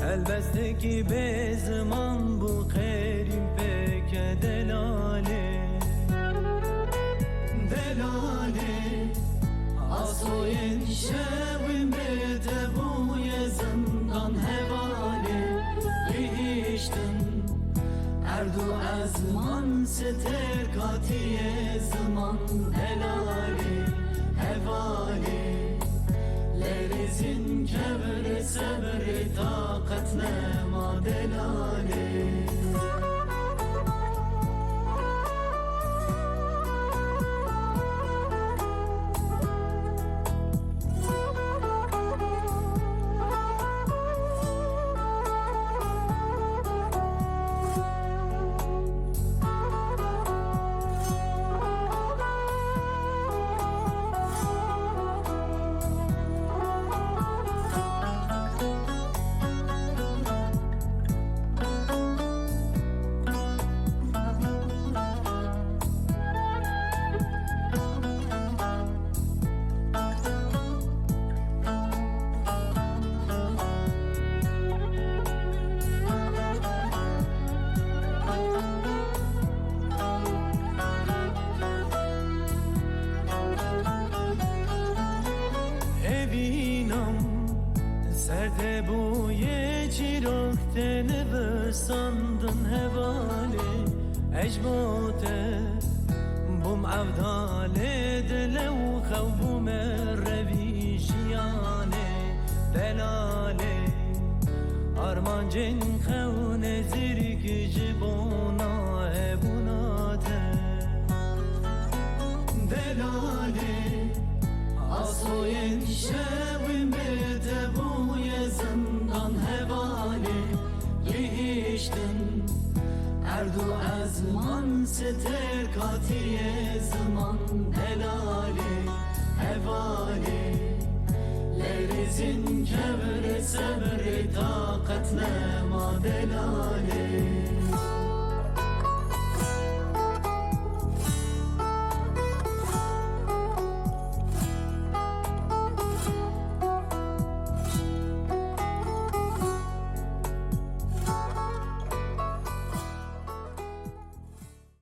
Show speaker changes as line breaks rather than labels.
البسته کی به زمان بو خیریم پک دلاله دلاله آسوین شویم بده بوی زندان هواله لیشتن اردو ازمان ستر کاتی زمان دلاله هواله لرزین کبر صبر طاقت نما دلاله Serde boye çiroktene ve sandın hevali ecbote bum avdale delev khawbu mervijiyane delale armancen khawne zirgi jibona ebunate delale asoyen şevim bede buye زندان هواله لیشتن اردو ازمان ستر کاتی زمان دلاله هواله لرزین کبر صبر طاقت نما دلاله